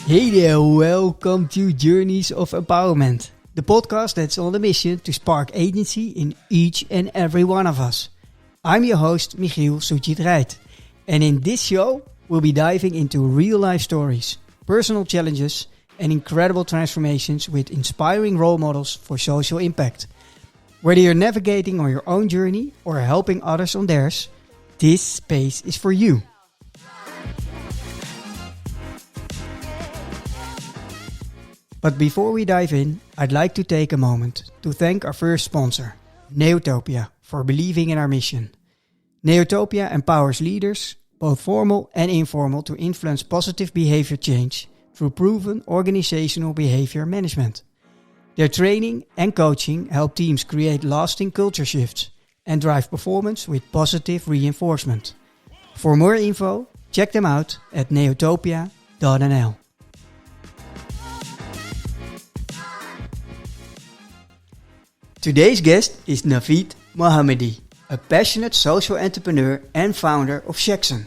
Hey there, welcome to Journeys of Empowerment, the podcast that's on a mission to spark agency in each and every one of us. I'm your host, Michiel Soetjiet-Rijt, and in this show, we'll be diving into real-life stories, personal challenges, and incredible transformations with inspiring role models for social impact. Whether you're navigating on your own journey or helping others on theirs, this space is for you. But before we dive in, I'd like to take a moment to thank our first sponsor, Neotopia, for believing in our mission. Neotopia empowers leaders, both formal and informal, to influence positive behavior change through proven organizational behavior management. Their training and coaching help teams create lasting culture shifts and drive performance with positive reinforcement. For more info, check them out at neotopia.nl. Today's guest is Navid Mohamadi, a passionate social entrepreneur and founder of SHEXON,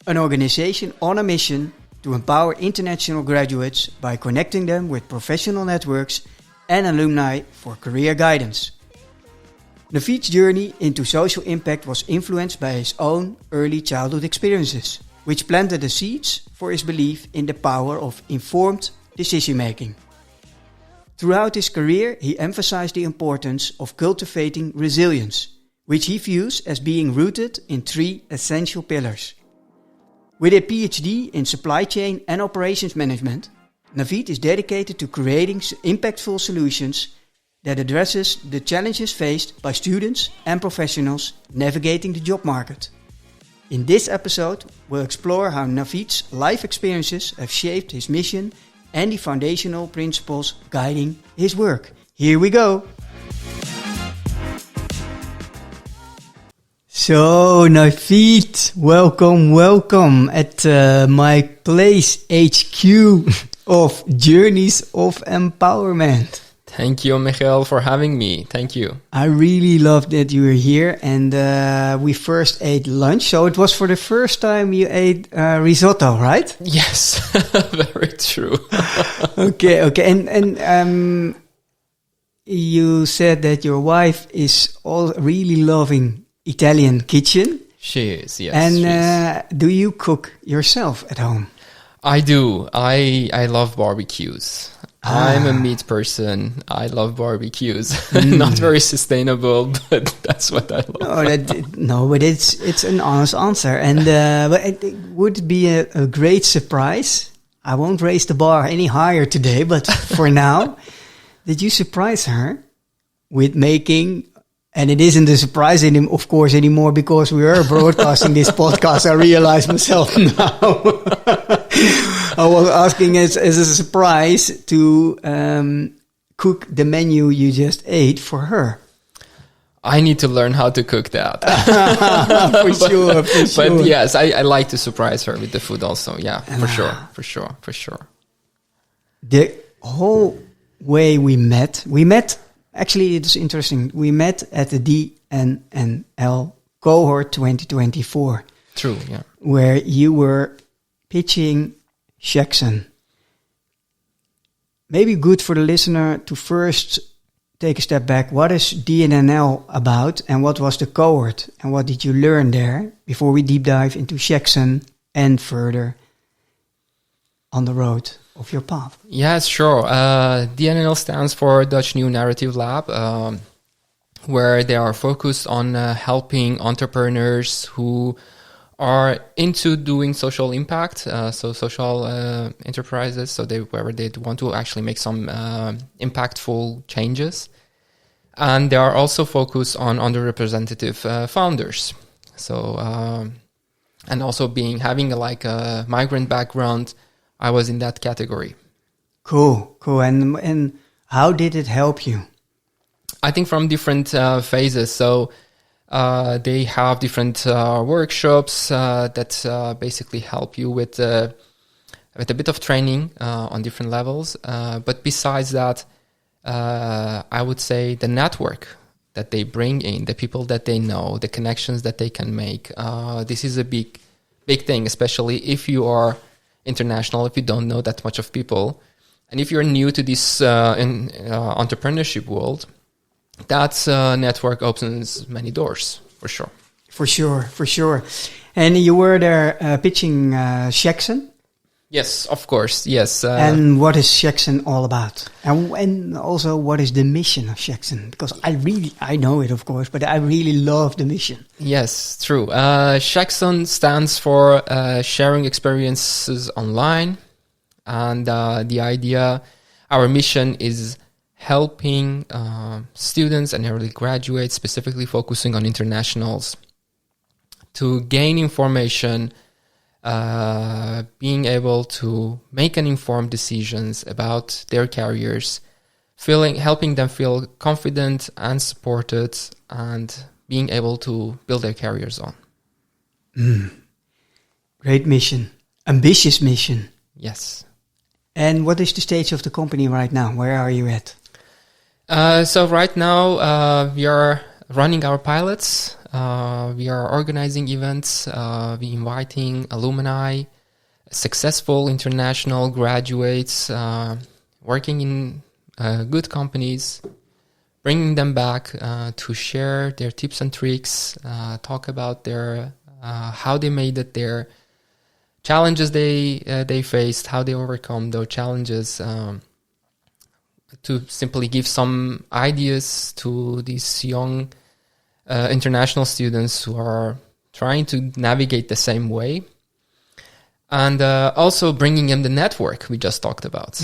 an organization on a mission to empower international graduates by connecting them with professional networks and alumni for career guidance. Navid's journey into social impact was influenced by his own early childhood experiences, which planted the seeds for his belief in the power of informed decision-making. Throughout his career, he emphasized the importance of cultivating resilience, which he views as being rooted in three essential pillars. With a Ph.D. in supply chain and operations management, Navid is dedicated to creating impactful solutions that addresses the challenges faced by students and professionals navigating the job market. In this episode, we'll explore how Navid's life experiences have shaped his mission and the foundational principles guiding his work. Here we go! So, Navid, welcome at my place HQ of Journeys of Empowerment. Thank you, Michiel, for having me. Thank you. I really love that you were here, and we first ate lunch. So it was for the first time you ate risotto, right? Yes, very true. Okay. And you said that your wife is all really loving Italian kitchen. She is, yes. And do you cook yourself at home? I do. I love barbecues. I'm a meat person. I love barbecues. Not very sustainable, but that's what I love. But it's an honest answer. And but it would be a great surprise. I won't raise the bar any higher today, but for now, did you surprise her with making? And it isn't a surprise, of course, anymore because we are broadcasting this podcast. I realize myself now. I was asking as a surprise to cook the menu you just ate for her. I need to learn how to cook that. For sure. But yes, I like to surprise her with the food also. Yeah, for sure. The whole way we met, actually, it's interesting. We met at the DNNL cohort 2024. True, yeah. Where you were pitching SHEXON. Maybe good for the listener to first take a step back. What is DNNL about and what was the cohort and what did you learn there before we deep dive into SHEXON and further on the road of your path? Yes, sure. DNNL stands for Dutch New Narrative Lab, where they are focused on helping entrepreneurs who are into doing social impact, so social enterprises, so wherever they want to actually make some impactful changes. And they are also focused on underrepresented founders. So, and also having a migrant background, I was in that category. Cool. And how did it help you? I think from different phases. So they have different workshops that basically help you with a bit of training on different levels. But besides that, I would say the network that they bring in, the people that they know, the connections that they can make. This is a big thing, especially if you are international if you don't know that much of people. And if you're new to this entrepreneurship world, that network opens many doors, for sure. For sure. And you were there pitching SHEXON? Yes, of course, yes. And what is SHEXON all about? And also, what is the mission of SHEXON? Because I know it, of course, but I really love the mission. Yes, true. SHEXON stands for Sharing Experiences Online. And the idea, our mission is helping students and early graduates, specifically focusing on internationals, to gain information, being able to make an informed decisions about their careers, helping them feel confident and supported, and being able to build their careers on. Great mission. Ambitious mission. Yes. And what is the stage of the company right now? Where are you at? So right now we are running our pilots. We are organizing events. We inviting alumni, successful international graduates, working in good companies, bringing them back to share their tips and tricks, talk about their how they made it there, challenges they faced, how they overcome those challenges, to simply give some ideas to these young international students who are trying to navigate the same way. And also bringing in the network we just talked about.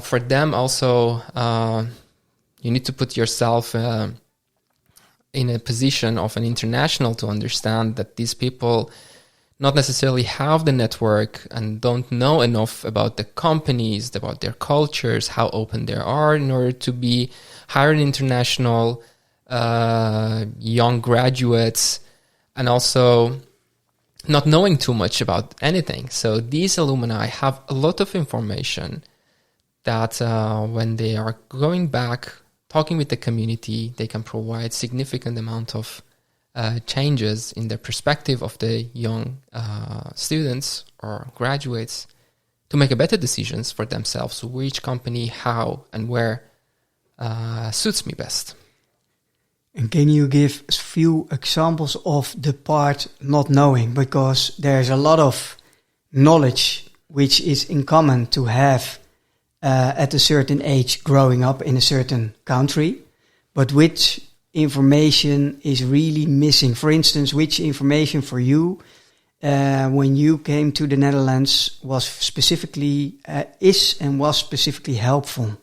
For them also, you need to put yourself in a position of an international to understand that these people not necessarily have the network and don't know enough about the companies, about their cultures, how open they are in order to be hired international young graduates, and also not knowing too much about anything. So these alumni have a lot of information that when they are going back, talking with the community, they can provide significant amount of changes in the perspective of the young students or graduates to make a better decisions for themselves, which company, how, and where suits me best. And can you give a few examples of the part not knowing? Because there's a lot of knowledge which is in common to have at a certain age growing up in a certain country, but which information is really missing. For instance, which information for you when you came to the Netherlands was specifically helpful?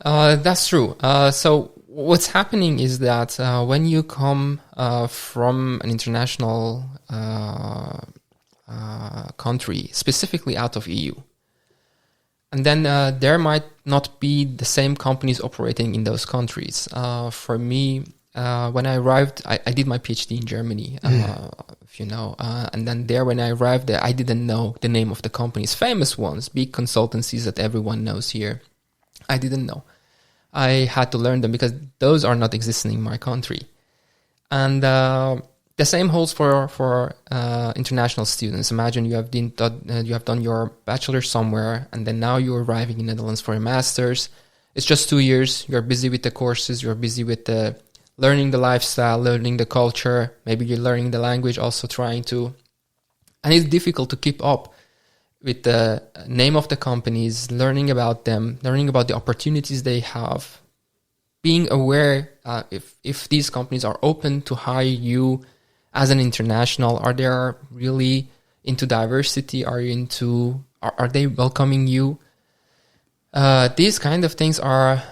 That's true. So what's happening is that when you come from an international country, specifically out of EU, and then there might not be the same companies operating in those countries. For me, when I arrived, I did my Ph.D. in Germany, if you know. And then there, when I arrived there, I didn't know the name of the companies, famous ones, big consultancies that everyone knows here. I didn't know. I had to learn them because those are not existing in my country. And the same holds for international students. Imagine you have done your bachelor somewhere, and then now you're arriving in Netherlands for a master's. It's just 2 years. You're busy with the courses. You're busy with learning the lifestyle, learning the culture. Maybe you're learning the language, also trying to. And it's difficult to keep up with the name of the companies, learning about them, learning about the opportunities they have, being aware if these companies are open to hire you as an international. Are they really into diversity? Are they welcoming you? These kind of things are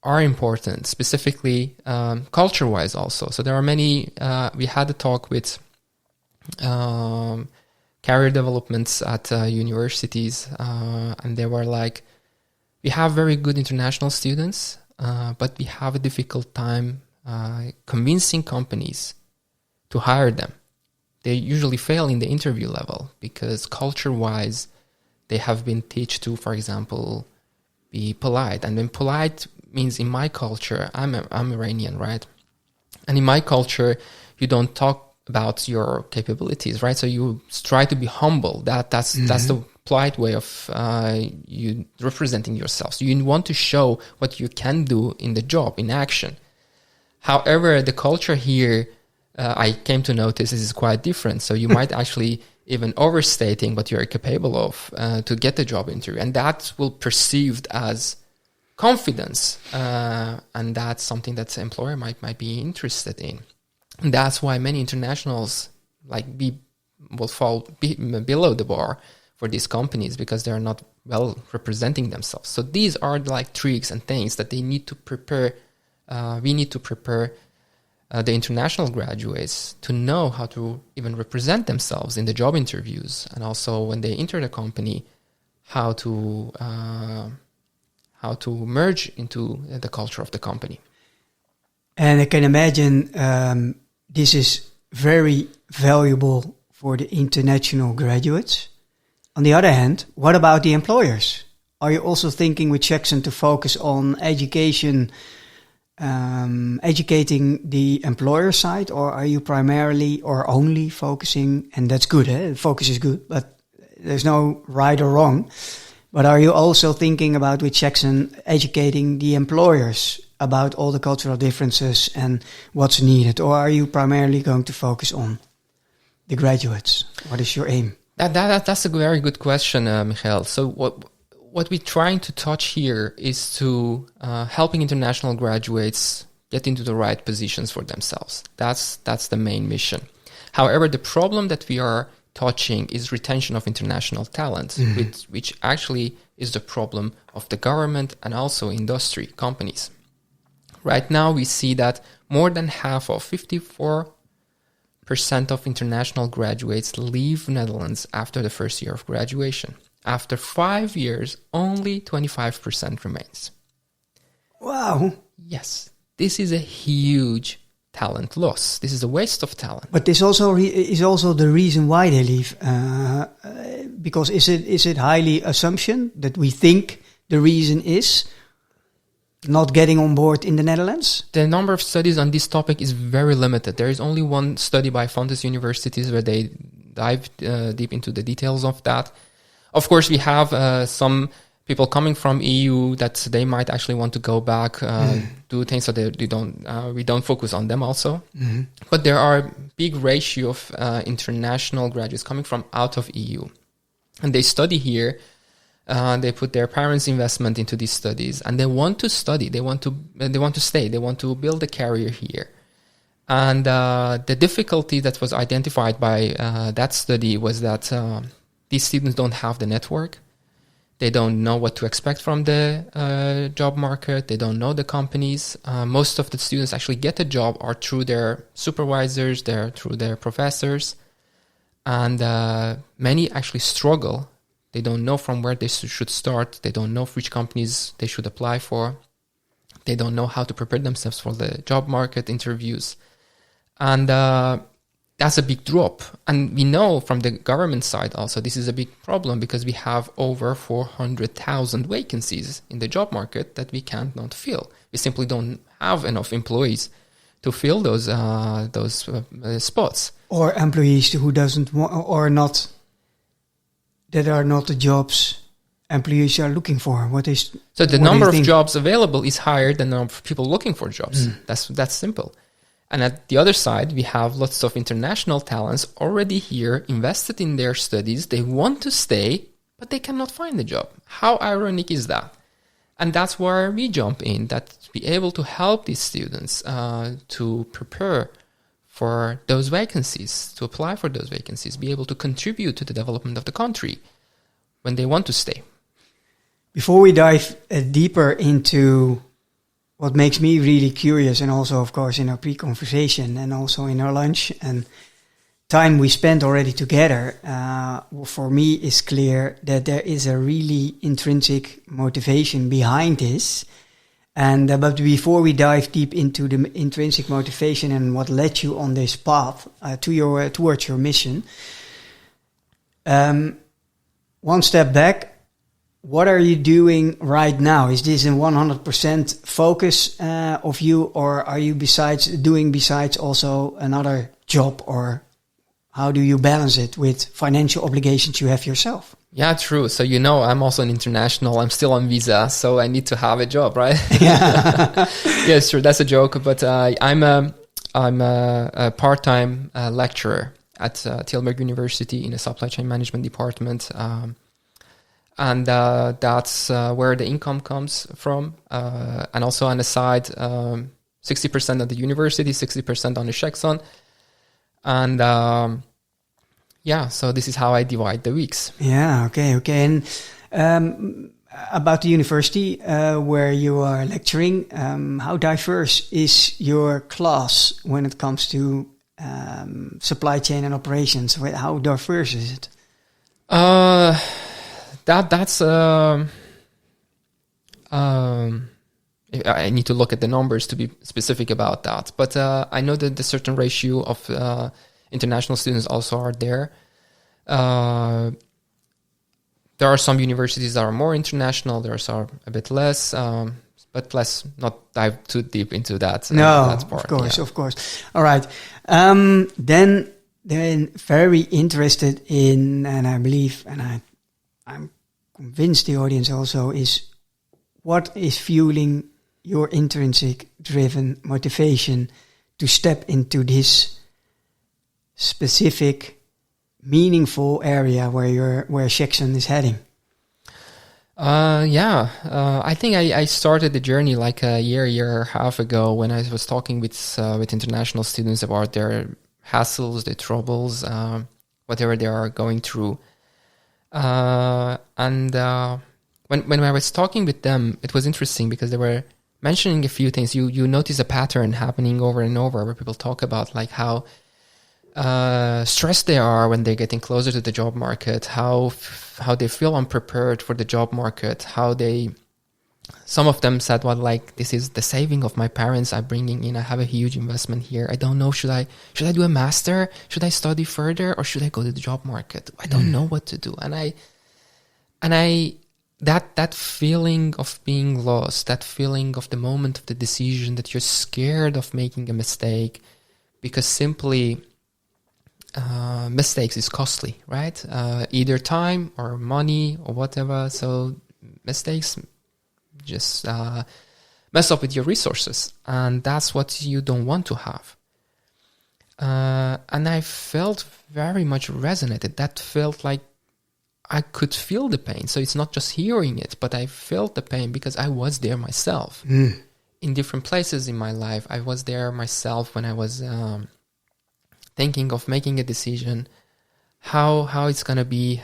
important, specifically culture-wise also. So there are many. We had a talk with career developments at universities, and they were like, we have very good international students, but we have a difficult time convincing companies to hire them. They usually fail in the interview level because culture-wise, they have been taught to, for example, be polite. And when polite means in my culture, I'm Iranian, right? And in my culture, you don't talk about your capabilities, right? So you try to be humble. That's the polite way of you representing yourself. So you want to show what you can do in the job, in action. However, the culture here, I came to notice, is quite different. So you might actually even overstating what you're capable of to get the job interview, and that will perceived as confidence, and that's something that the employer might be interested in. And that's why many internationals will fall below the bar for these companies, because they're not well representing themselves. So these are like tricks and things that they need to prepare. We need to prepare the international graduates to know how to even represent themselves in the job interviews, and also when they enter the company, how to merge into the culture of the company. And I can imagine this is very valuable for the international graduates. On the other hand, what about the employers? Are you also thinking with SHEXON to focus on education, educating the employer side, or are you primarily or only focusing, and that's good, focus is good, but there's no right or wrong, but are you also thinking about with SHEXON educating the employers about all the cultural differences and what's needed, or are you primarily going to focus on the graduates? What is your aim? That's a very good question, Michael. So what we're trying to touch here is to helping international graduates get into the right positions for themselves. That's the main mission. However, the problem that we are touching is retention of international talent, which actually is the problem of the government and also industry companies. Right now, we see that more than half of 54% of international graduates leave Netherlands after the first year of graduation. After 5 years, only 25% remains. Wow. Yes, this is a huge talent loss. This is a waste of talent. But this also is also the reason why they leave. Because is it highly assumption that we think the reason is not getting on board in the Netherlands? The number of studies on this topic is very limited. There is only one study by Fontys Universities where they dive deep into the details of that. Of course, we have some people coming from EU that they might actually want to go back, do things so we don't focus on them also. Mm-hmm. But there are a big ratio of international graduates coming from out of EU. And they study here. They put their parents' investment into these studies, and they want to study. They want to stay. They want to build a career here. And the difficulty that was identified by that study was that these students don't have the network. They don't know what to expect from the job market. They don't know the companies. Most of the students actually get a job are through their supervisors, through their professors. And many actually struggle. They don't know from where they should start. They don't know which companies they should apply for. They don't know how to prepare themselves for the job market interviews. And that's a big drop. And we know from the government side also, this is a big problem because we have over 400,000 vacancies in the job market that we cannot fill. We simply don't have enough employees to fill those spots. Or employees who doesn't want, or not, that are not the jobs employees are looking for. So the number of jobs available is higher than the number of people looking for jobs. That's simple. And at the other side, we have lots of international talents already here, invested in their studies. They want to stay, but they cannot find a job. How ironic is that? And that's where we jump in, that to be able to help these students to prepare for those vacancies, to apply for those vacancies, be able to contribute to the development of the country when they want to stay. Before we dive deeper into what makes me really curious, and also, of course, in our pre-conversation and also in our lunch and time we spent already together, for me is clear that there is a really intrinsic motivation behind this. And but before we dive deep into the intrinsic motivation and what led you on this path towards your mission, one step back, what are you doing right now? Is this a 100% focus of you, or are you besides also another job, or how do you balance it with financial obligations you have yourself? Yeah, true. So, I'm also an international. I'm still on visa, so I need to have a job, right? Yeah. Yes, sure. That's a joke, but I'm a part-time lecturer at Tilburg University in the supply chain management department. And that's where the income comes from. And also on the side, 60% on the university, 60% on the SHEXON. And so this is how I divide the weeks. Yeah, okay. And about the university where you are lecturing, how diverse is your class when it comes to supply chain and operations? How diverse is it? That's I need to look at the numbers to be specific about that. But I know that the certain ratio of international students also are there. There are some universities that are more international. There's are a bit less, but let's not dive too deep into that. That part. Of course. All right. Then they're very interested in, and I believe, and I'm convinced the audience also is, what is fueling your intrinsic driven motivation to step into this specific, meaningful area where SHEXON is heading? I think I started the journey like a year and a half ago when I was talking with international students about their hassles, their troubles, whatever they are going through. And when I was talking with them, it was interesting because they were mentioning a few things. You notice a pattern happening over and over where people talk about like how stressed they are when they're getting closer to the job market, how they feel unprepared for the job market, some of them said, well, like, this is the saving of my parents I'm bringing in. I have a huge investment here. I don't know, should I do a master? Should I study further, or should I go to the job market? I don't know what to do. And that feeling of being lost, that feeling of the moment of the decision, that you're scared of making a mistake because simply mistakes is costly, right? Either time or money or whatever. So mistakes just mess up with your resources, and that's what you don't want to have. And I felt very much resonated. That felt like I could feel the pain. So it's not just hearing it, but I felt the pain because I was there myself. In different places in my life. I was there myself when I was thinking of making a decision, how it's gonna be,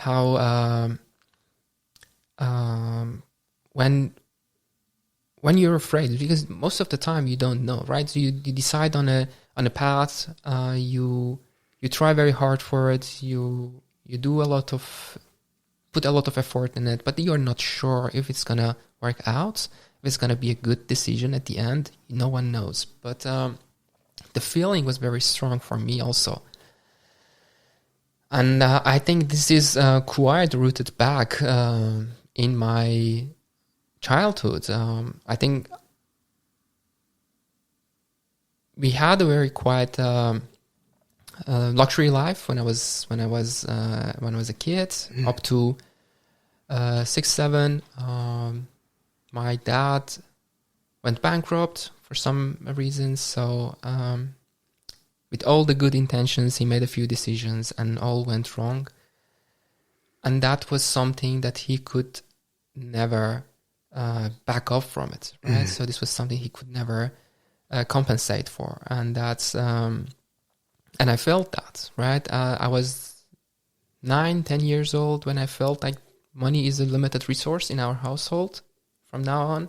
when you're afraid, because most of the time you don't know, right? So you decide on a path, you try very hard for it, you put a lot of effort in it, but you're not sure if it's gonna work out, if it's gonna be a good decision at the end. No one knows, but the feeling was very strong for me also. And I think this is quite rooted back in my childhood. I think we had a very quiet luxury life when I was a kid, up to 6, 7. My dad went bankrupt for some reasons, so with all the good intentions, he made a few decisions and all went wrong. And that was something that he could never back up from it, right? So this was something he could never compensate for, and that's and I felt that, right? I was 9, 10 years old when I felt like money is a limited resource in our household from now on.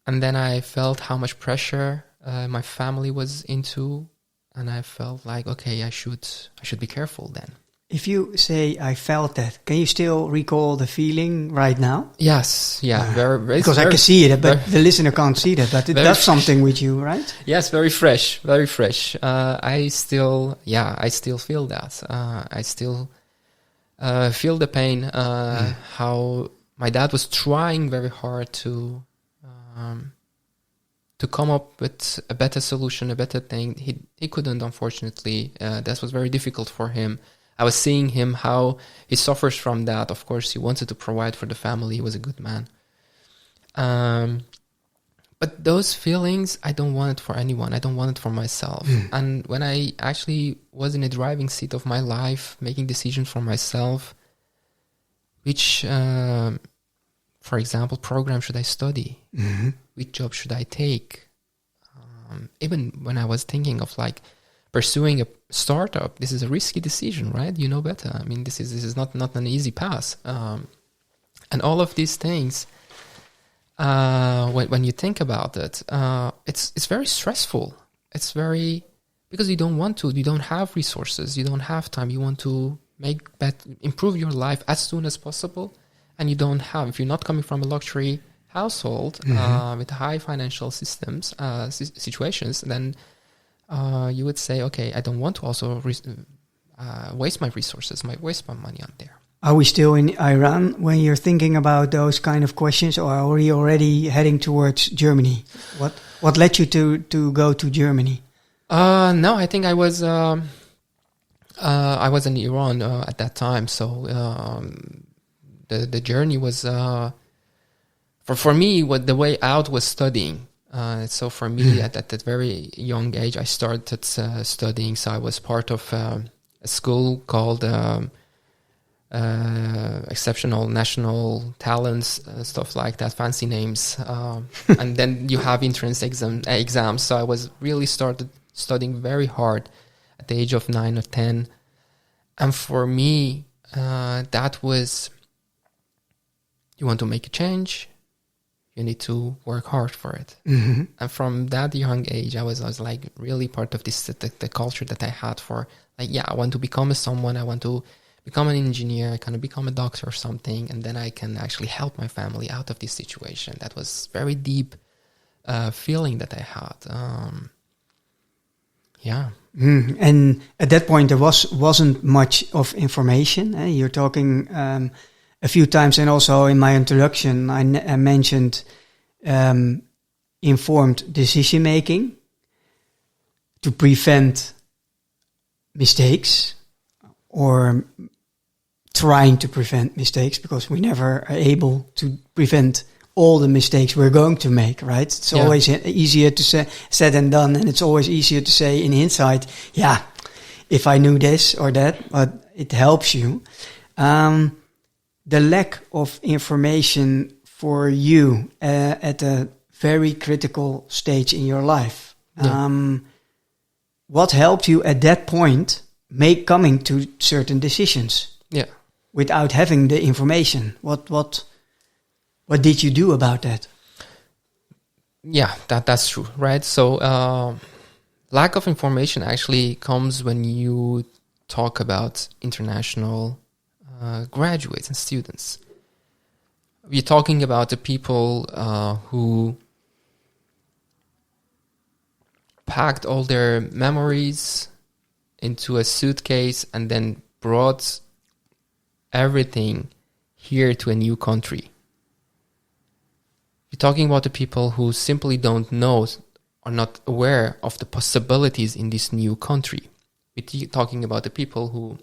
And then I felt how much pressure my family was into, and I felt like, okay, I should be careful then. If you say I felt that, can you still recall the feeling right now? Yes, yeah, very, because I can see it, but the listener can't see that. But it does something with you, right? Yes, very fresh, very fresh. I still feel that. I still feel the pain. How my dad was trying very hard to come up with a better solution, a better thing. He couldn't, unfortunately. That was very difficult for him. I was seeing him, how he suffers from that. Of course, he wanted to provide for the family. He was a good man. But those feelings, I don't want it for anyone. I don't want it for myself. And when I actually was in a driving seat of my life, making decisions for myself, which, for example, program should I study? Which job should I take? Even when I was thinking of like pursuing a startup, this is a risky decision, right? You know better. I mean, this is not an easy path. And all of these things, when you think about it, it's very stressful. It's very, because you don't have resources, you don't have time, you want to improve your life as soon as possible, and you don't have, if you're not coming from a luxury household with high financial systems, situations, then you would say, okay, I don't want to also waste my resources, waste my money on there. Are we still in Iran when you're thinking about those kind of questions, or are we already heading towards Germany? What led you to go to Germany? No, I think I was in Iran at that time. So the journey was for me. What the way out was studying. So for me, at that very young age, I started studying. So I was part of a school called Exceptional National Talents, stuff like that, fancy names. And then you have entrance exams. So I was really started studying very hard at the age of 9 or 10. And for me, that was, you want to make a change, you need to work hard for it. And from that young age, I was like really part of this, the culture that I had for, like, I want to become someone, I want to become an engineer, I kind of become a doctor or something, and then I can actually help my family out of this situation. That was very deep feeling that I had. And at that point, there wasn't much of information. You're talking a few times, and also in my introduction, I mentioned informed decision making to prevent mistakes, or trying to prevent mistakes, because we never are able to prevent all the mistakes we're going to make, right? It's always easier to say said than done, and it's always easier to say in hindsight, if I knew this or that, but it helps you. The lack of information for you at a very critical stage in your life. What helped you at that point coming to certain decisions? Without having the information, what did you do about that? That's true, right? So lack of information actually comes when you talk about international graduates and students. We're talking about the people who packed all their memories into a suitcase and then brought everything here to a new country. You're talking about the people who simply don't know, are not aware of the possibilities in this new country. We're talking about the people who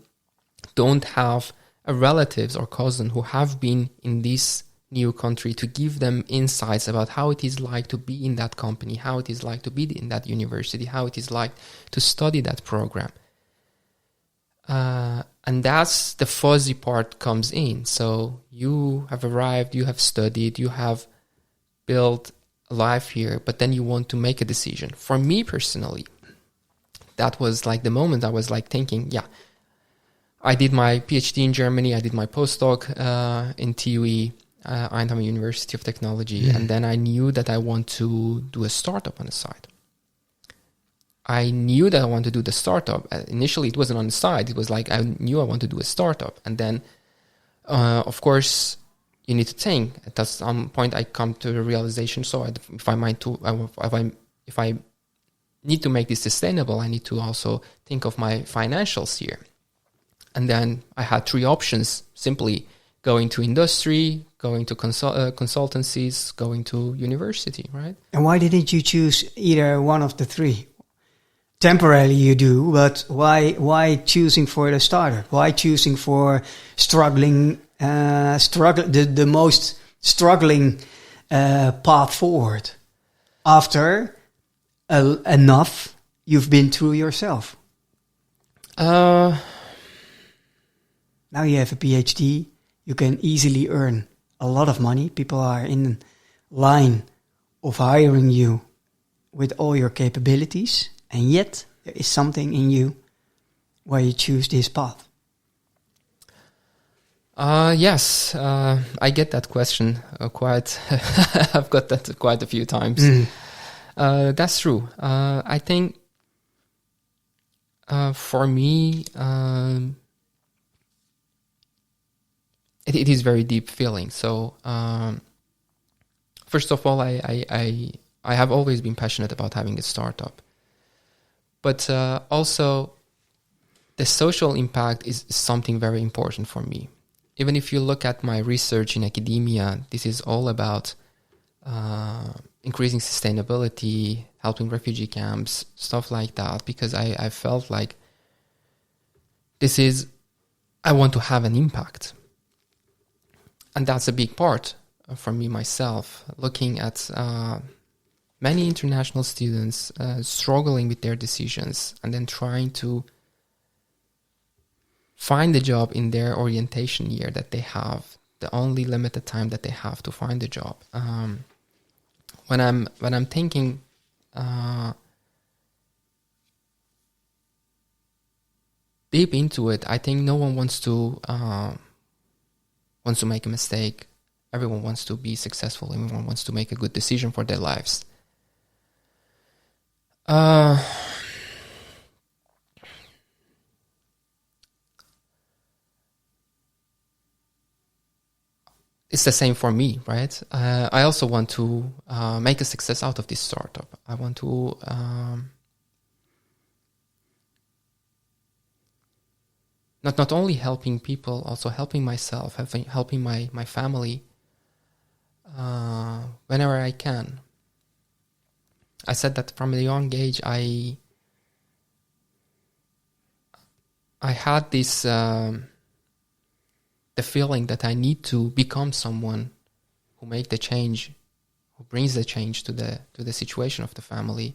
don't have a relatives or cousin who have been in this new country to give them insights about how it is like to be in that company, how it is like to be in that university, how it is like to study that program. And that's the fuzzy part comes in. So you have arrived, you have studied, you have built a life here, but then you want to make a decision. For me personally, that was like the moment I was like thinking, I did my Ph.D. in Germany, I did my postdoc in TUE, Eindhoven University of Technology, and then I knew that I want to do a startup on the side. I knew that I wanted to do the startup. Initially, it wasn't on the side. It was like I knew I wanted to do a startup. And then, of course, you need to think. At some point, I come to the realization, so if I need to make this sustainable, I need to also think of my financials here. And then I had 3 options. Simply going to industry, going to consultancies, going to university, right? And why didn't you choose either one of the three? Temporarily you do, but why choosing for the startup? Why choosing for the most struggling path forward after enough you've been through yourself? Now you have a PhD, you can easily earn a lot of money. People are in line of hiring you with all your capabilities, and yet there is something in you why you choose this path. Yes, I get that question quite. I've got that quite a few times. That's true. I think for me, it is very deep feeling. So first of all, I have always been passionate about having a startup, but also the social impact is something very important for me. Even if you look at my research in academia, this is all about increasing sustainability, helping refugee camps, stuff like that, because I felt like I want to have an impact. And that's a big part for me myself, looking at many international students struggling with their decisions and then trying to find a job in their orientation year that they have, the only limited time that they have to find a job. When I'm thinking deep into it, I think no one wants to make a mistake. Everyone wants to be successful. Everyone wants to make a good decision for their lives. It's the same for me, right? I also want to make a success out of this startup. I want to not only helping people, also helping myself, helping my family whenever I can. I said that from a young age, I had this the feeling that I need to become someone who make the change, who brings the change to the situation of the family.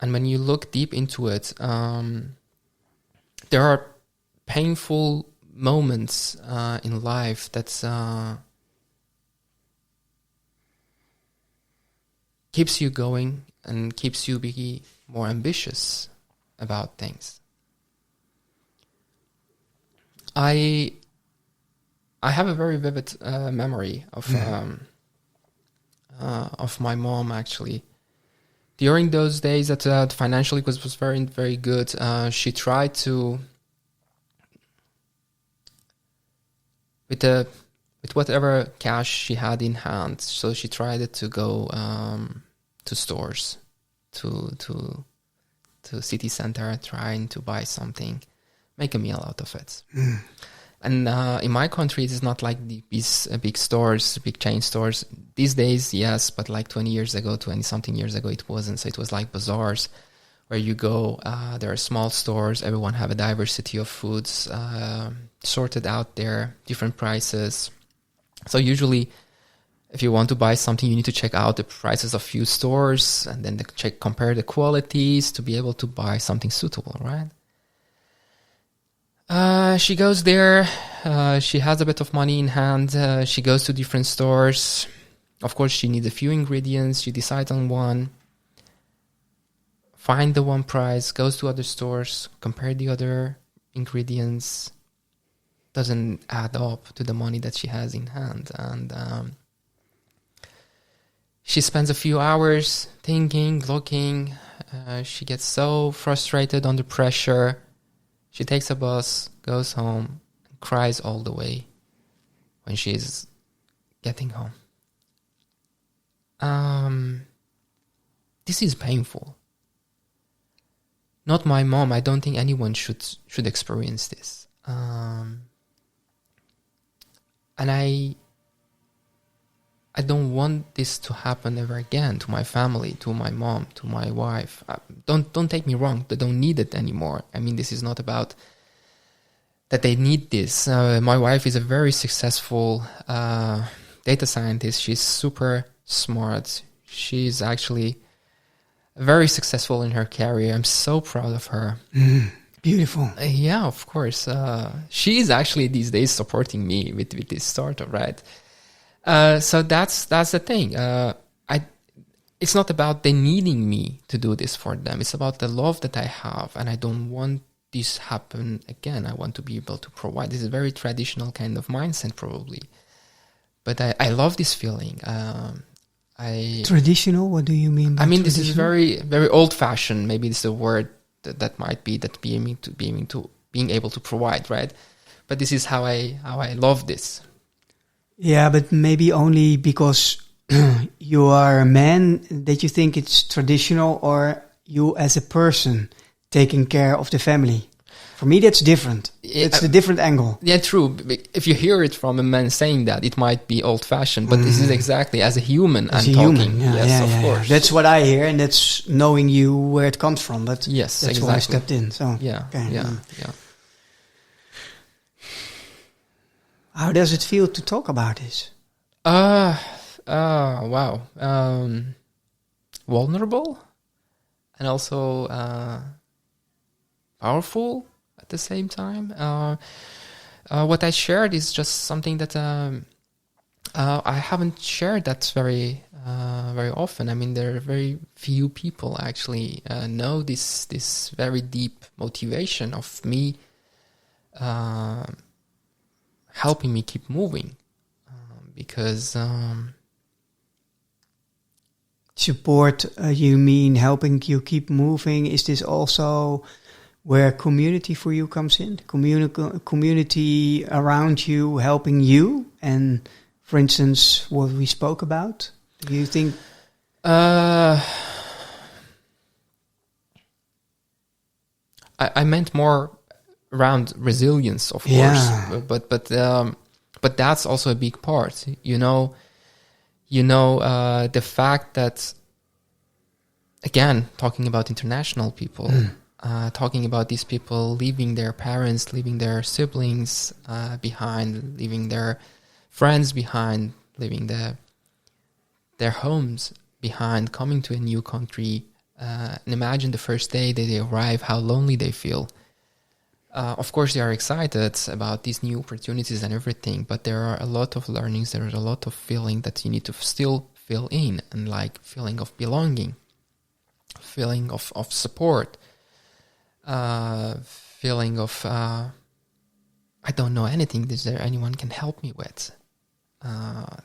And when you look deep into it, there are painful moments in life that keeps you going and keeps you be more ambitious about things. I have a very vivid memory of my mom, actually. During those days that financially was very, very good, she tried to, with whatever cash she had in hand, so she tried to go to stores, to city center, trying to buy something, make a meal out of it. And in my country, it is not like these big stores, big chain stores. These days, yes, but like 20 something years ago, it wasn't. So it was like bazaars where you go, there are small stores, everyone have a diversity of foods sorted out there, different prices. So usually, if you want to buy something, you need to check out the prices of few stores and then compare the qualities to be able to buy something suitable, right? She goes there, she has a bit of money in hand, she goes to different stores. Of course, she needs a few ingredients, she decides on one, find the one price, goes to other stores, compare the other ingredients, doesn't add up to the money that she has in hand. And she spends a few hours thinking, looking, she gets so frustrated under pressure. She takes a bus, goes home, and cries all the way when she's getting home. This is painful. Not my mom. I don't think anyone should experience this. And I don't want this to happen ever again to my family, to my mom, to my wife. Don't take me wrong. They don't need it anymore. I mean, this is not about that they need this. My wife is a very successful data scientist. She's super smart. She's actually very successful in her career. I'm so proud of her. Beautiful. Yeah, of course. She is actually these days supporting me with this startup, right? So that's the thing. It's not about they needing me to do this for them. It's about the love that I have, and I don't want this happen again. I want to be able to provide. This is a very traditional kind of mindset, probably. But I love this feeling. Traditional? What do you mean by this is very, very old-fashioned. Maybe it's a word that might be that being able to provide, right? But this is how I love this. Yeah, but maybe only because you are a man that you think it's traditional, or you as a person taking care of the family. For me, that's different. It's a different angle. Yeah, true. If you hear it from a man saying that, it might be old-fashioned, but this is exactly as a human I'm talking. Yes, of course. That's what I hear, and that's knowing you where it comes from. But yes, that's exactly. why I stepped in. So yeah. How does it feel to talk about this? Wow. Vulnerable, and also powerful at the same time. What I shared is just something that I haven't shared that very often. I mean, there are very few people actually know this very deep motivation of me helping me keep moving, because support, you mean helping you keep moving? Is this also where community for you comes in? Community around you helping you, and for instance, what we spoke about. Do you think? I meant more around resilience, of course, but that's also a big part. The fact that, again, talking about international people, talking about these people leaving their parents, leaving their siblings behind, leaving their friends behind, leaving their homes behind, coming to a new country, and imagine the first day that they arrive, how lonely they feel. Of course, they are excited about these new opportunities and everything, but there are a lot of learnings, there is a lot of feeling that you need to still fill in, and like feeling of belonging, feeling of support, feeling of, I don't know anything, is there anyone can help me with?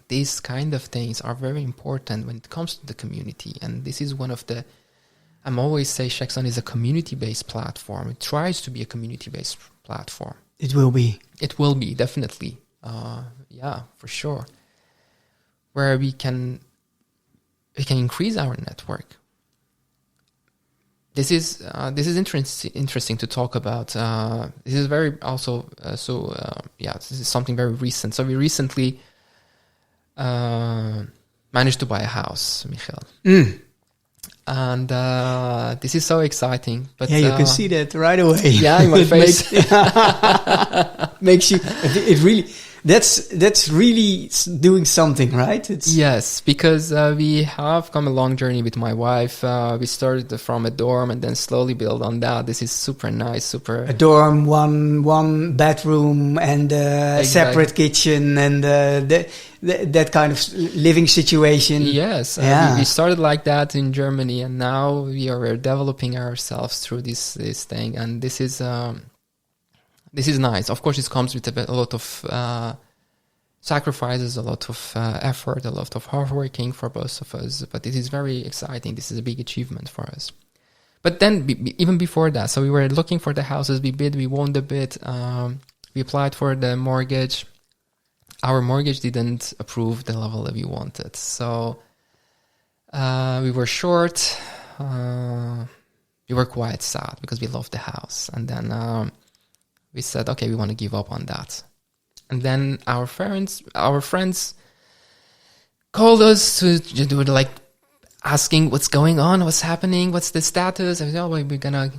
These kind of things are very important when it comes to the community, and this is one of the, I'm always say SHEXON is a community-based platform. It tries to be a community-based platform. It will be. It will be, definitely. Yeah, for sure. Where we can increase our network. This is interesting to talk about. This is very also this is something very recent. So we recently managed to buy a house, Michael. And this is so exciting. But yeah, you can see that right away. Yeah, in my face. Makes you. It really. That's really doing something, right? Yes, because we have come a long journey with my wife. We started from a dorm and then slowly build on that. This is super nice, a dorm, one bedroom and a separate kitchen and that kind of living situation. Yes, we started like that in Germany, and now we are developing ourselves through this thing, and this is nice. Of course, it comes with a lot of sacrifices, a lot of effort, a lot of hard working for both of us. But it is very exciting. This is a big achievement for us. But then, even before that, so we were looking for the houses. We bid, we won the bid. We applied for the mortgage. Our mortgage didn't approve the level that we wanted. So we were short. We were quite sad because we loved the house. And then we said, okay, we want to give up on that. And then our friends called us to do like asking what's going on, what's happening, what's the status. And oh, we're gonna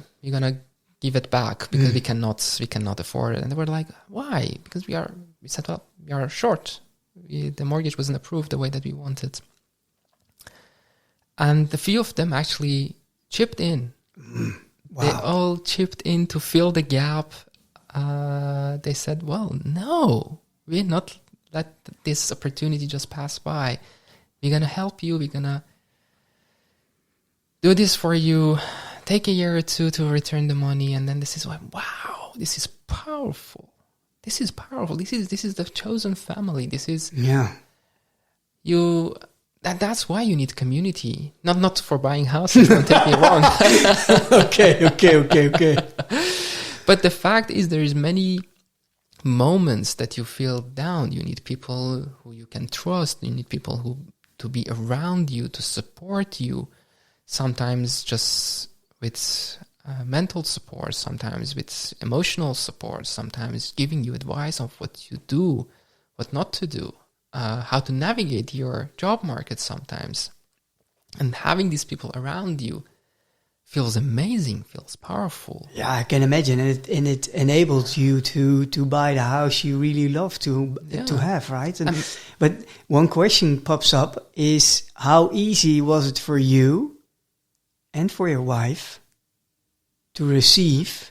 give it back because we cannot afford it. And they were like, why? Because we said, well, we are short. The mortgage wasn't approved the way that we wanted. And the few of them actually chipped in. Wow. They all chipped in to fill the gap. They said, well, no, we're not let this opportunity just pass by. We're going to help you. We're going to do this for you. Take a year or two to return the money. And then this is why, wow, this is powerful. This is powerful. This is the chosen family. This is That's why you need community. Not for buying houses. Don't take me wrong. Okay. But the fact is, there is many moments that you feel down. You need people who you can trust. You need people who to be around you, to support you. Sometimes just with mental support, sometimes with emotional support, sometimes giving you advice of what you do, what not to do, how to navigate your job market sometimes. And having these people around you feels amazing, feels powerful. Yeah, I can imagine. And it enables you to buy the house you really love to have, right? But one question pops up is, how easy was it for you and for your wife to receive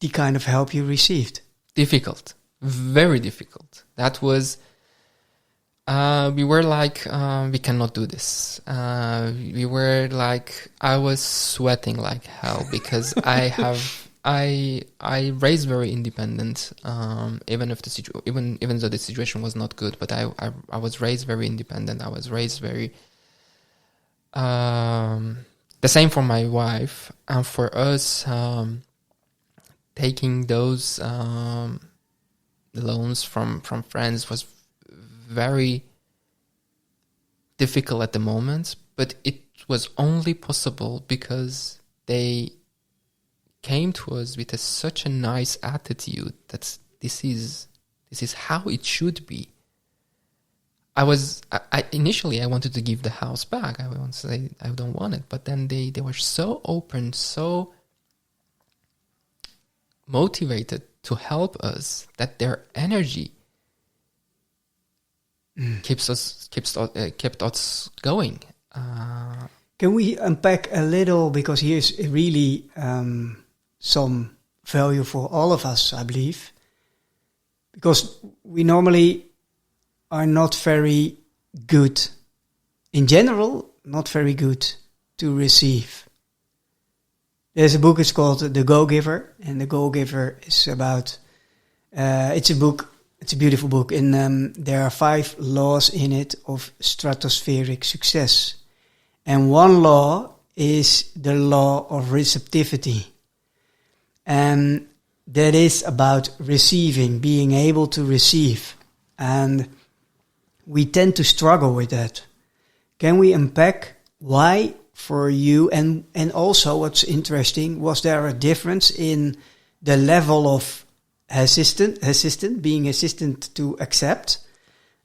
the kind of help you received? Difficult. Very difficult. That was... we were like, we cannot do this. We were like, I was sweating like hell because I raised very independent, even though the situation was not good, but I was raised very independent. I was raised very, the same for my wife. And for us, taking those, loans from friends was very difficult at the moment, but it was only possible because they came to us with such a nice attitude that this is how it should be. I initially wanted to give the house back. I want to say I don't want it, but then they were so open, so motivated to help us that their energy kept us going. Can we unpack a little, because here's really some value for all of us, I believe, because we normally are not very good, in general, not very good to receive. There's a book, it's called The Go-Giver, and The Go-Giver is about, it's a beautiful book, and there are 5 laws in it of stratospheric success. And one law is the law of receptivity. And that is about receiving, being able to receive. And we tend to struggle with that. Can we unpack why for you? And also what's interesting, was there a difference in the level of being assistant to accept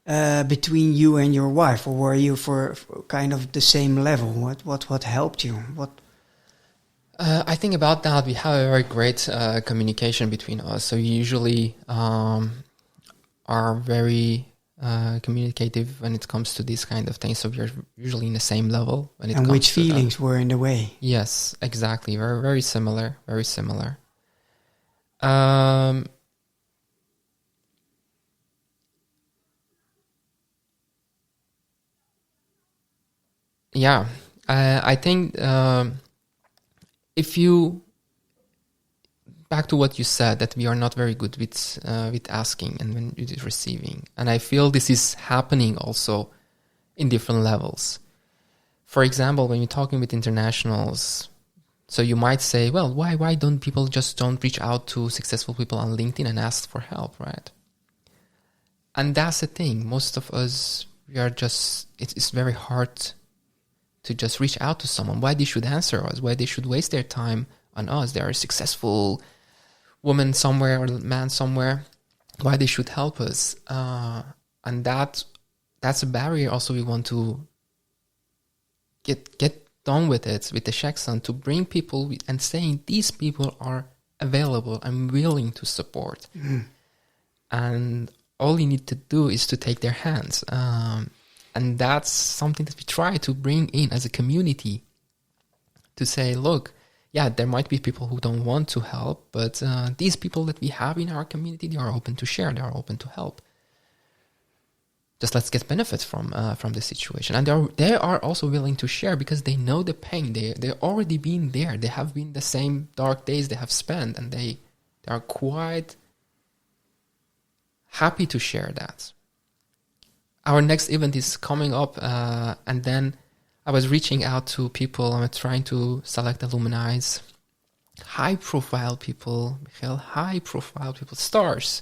between you and your wife, or were you for kind of the same level? What helped you? I think about that we have a very great communication between us. So we usually are very communicative when it comes to these kind of things. So we're usually in the same level when it comes to which feelings were in the way? Yes, exactly. Very, very similar. Very similar. Yeah, I think if you back to what you said, that we are not very good with asking and when it is receiving, and I feel this is happening also in different levels. For example, when you're talking with internationals, so you might say, well, why don't people don't reach out to successful people on LinkedIn and ask for help, right? And that's the thing. Most of us, we are just, it's very hard to just reach out to someone. Why they should answer us, why they should waste their time on us. They are a successful woman somewhere or man somewhere. why they should help us. And that's a barrier also we want to get done with it, with the SHEXON, to bring people and saying these people are available, I'm willing to support. And all you need to do is to take their hands. And that's something that we try to bring in as a community, to say, look, yeah, there might be people who don't want to help, but these people that we have in our community, they are open to share, they are open to help. Just let's get benefits from the situation. And they are also willing to share because they know the pain. They've already been there. They have been the same dark days they have spent, and they are quite happy to share that. Our next event is coming up, and then I was reaching out to people. I'm trying to select alumni, high-profile people, Michael, high-profile people, stars.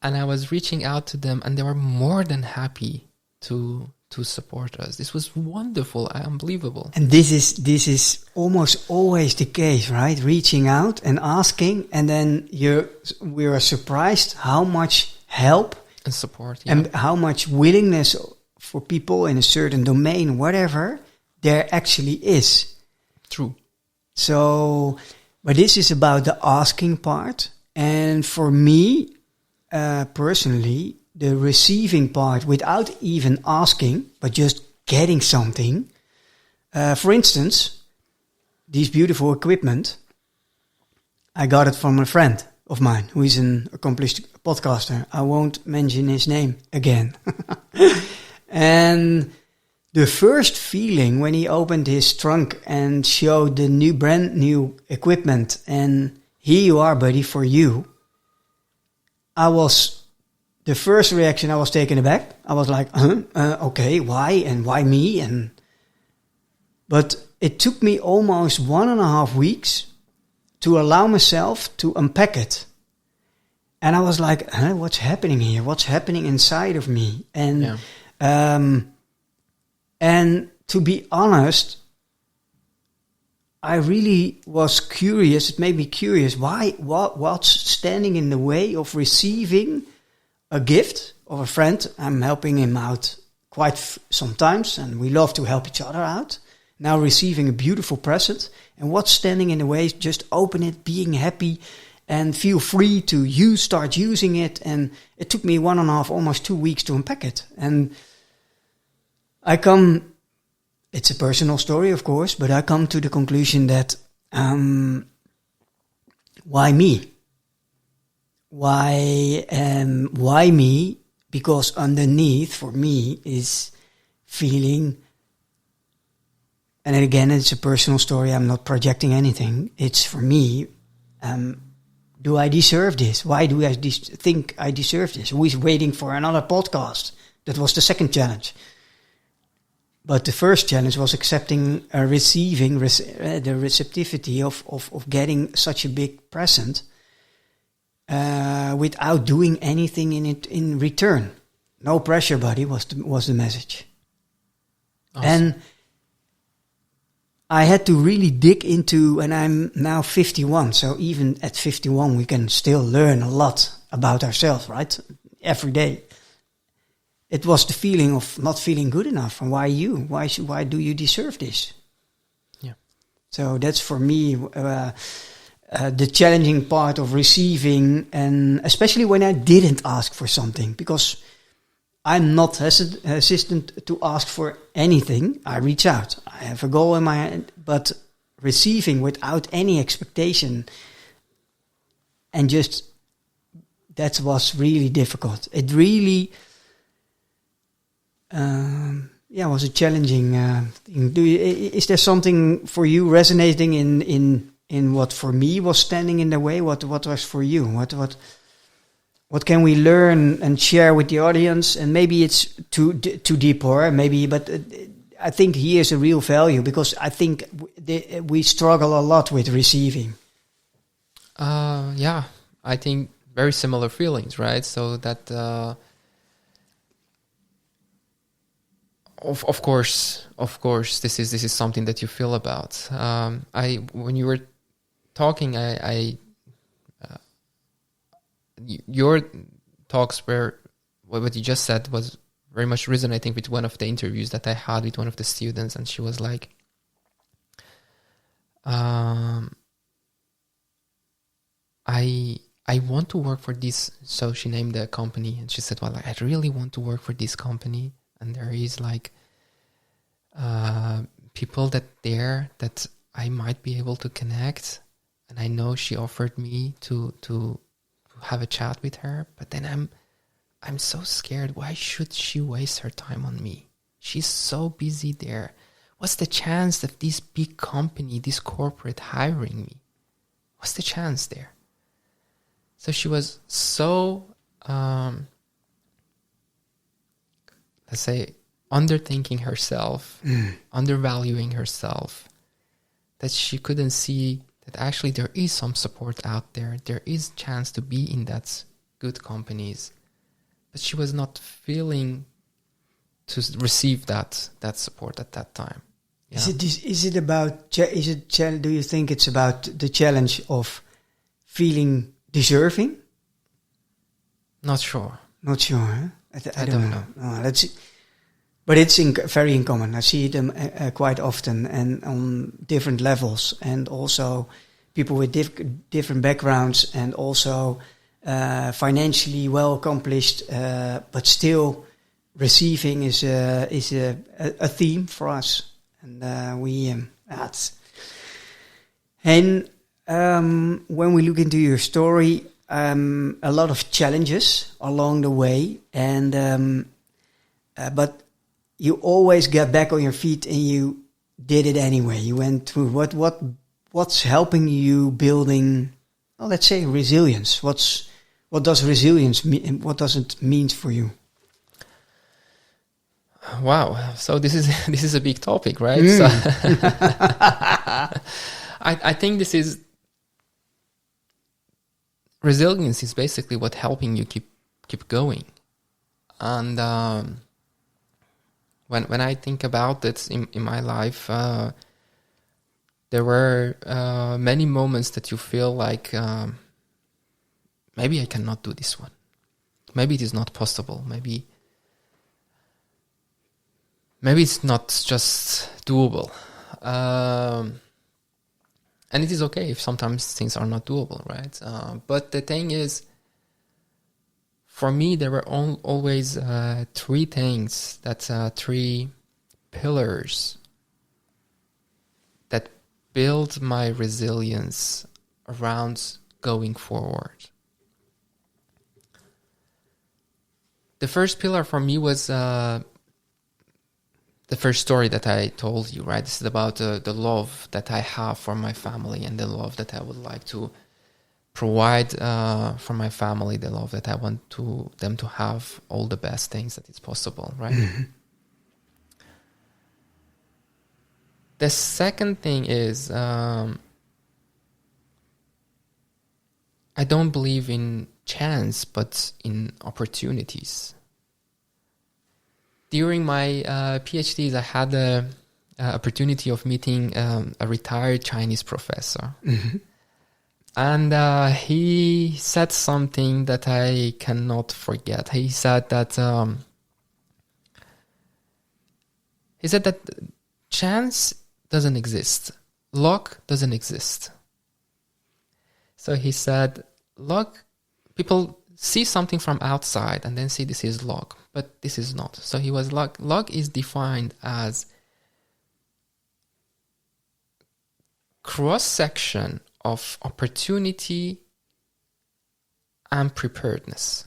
And I was reaching out to them, and they were more than happy to support us. This was wonderful, unbelievable. And this is almost always the case, right? Reaching out and asking, and then we are surprised how much help and support, yeah. And how much willingness for people in a certain domain, whatever, there actually is. True. So, but this is about the asking part. And for me, personally, the receiving part without even asking, but just getting something. For instance, these beautiful equipment, I got it from a friend of mine who is an accomplished podcaster. I won't mention his name again. And the first feeling when he opened his trunk and showed the brand new equipment, and here you are, buddy, for you. The first reaction, I was taken aback. I was like, okay, why? And why me? But it took me almost 1.5 weeks to allow myself to unpack it. And I was like, what's happening here? What's happening inside of me? And and to be honest, I really was curious. It made me curious. What's standing in the way of receiving a gift of a friend? I'm helping him out quite sometimes, and we love to help each other out. Now receiving a beautiful present, and what's standing in the way? Just open it, being happy, and feel free to start using it. And it took me 1.5, almost 2 weeks to unpack it. And it's a personal story, of course, but I come to the conclusion that why me? Why me? Because underneath, for me, is feeling, and again, it's a personal story, I'm not projecting anything, it's for me, do I deserve this? Why do I think I deserve this? Who is waiting for another podcast? That was the second challenge. But the first challenge was accepting, receiving the receptivity of getting such a big present without doing anything in it in return. No pressure, buddy, was the message. Awesome. And I had to really dig into, and I'm now 51, so even at 51 we can still learn a lot about ourselves, right? Every day. It was the feeling of not feeling good enough. And why you? Why do you deserve this? Yeah. So that's for me the challenging part of receiving, and especially when I didn't ask for something, because I'm not hesitant to ask for anything. I reach out. I have a goal in my hand, but receiving without any expectation, and just that was really difficult. It really. Was a challenging thing. Is there something for you resonating in what for me was standing in the way? What was for you? What can we learn and share with the audience? And maybe it's too deep, or maybe, but I think here's a real value, because I think we struggle a lot with receiving. I think very similar feelings, right? So that. Of course, this is something that you feel about. When you were talking, your talks were, what you just said was very much resonating with one of the interviews that I had with one of the students, and she was like, I want to work for this. So she named the company, and she said, well, I really want to work for this company, and there is like people that I might be able to connect, and I know she offered me to have a chat with her, but then I'm so scared. Why should she waste her time on me? She's so busy there. What's the chance of this big company, this corporate hiring me? What's the chance there? So she was so, let's say, underthinking herself, undervaluing herself, that she couldn't see that actually there is some support out there. There is chance to be in that good companies, but she was not feeling to receive that support at that time. Yeah. Do you think it's about the challenge of feeling deserving? Not sure. Not sure, huh? I don't know. But it's very uncommon. I see them quite often and on different levels, and also people with different backgrounds, and also financially well accomplished, but still receiving is a theme for us, and when we look into your story, a lot of challenges along the way, and but you always got back on your feet and you did it anyway. You went through what's helping you building, well, let's say, resilience. What does resilience mean? What does it mean for you? Wow. So this is a big topic, right? So I think this is resilience is basically what helping you keep going. And when I think about it in my life, there were many moments that you feel like maybe I cannot do this one. Maybe it is not possible. Maybe it's not just doable. And it is okay if sometimes things are not doable, right? But the thing is, for me, there were always three things, three pillars that build my resilience around going forward. The first pillar for me was the first story that I told you, right? This is about the love that I have for my family and the love that I would like to provide for my family, the love that I want them to have all the best things that is possible, right? Mm-hmm. The second thing is I don't believe in chance, but in opportunities. During my PhDs, I had the opportunity of meeting a retired Chinese professor. Mm-hmm. And he said something that I cannot forget. He said that chance doesn't exist. Luck doesn't exist. So he said, luck, people see something from outside and then see this is luck, but this is not. So he was luck. Luck is defined as cross-section of opportunity and preparedness.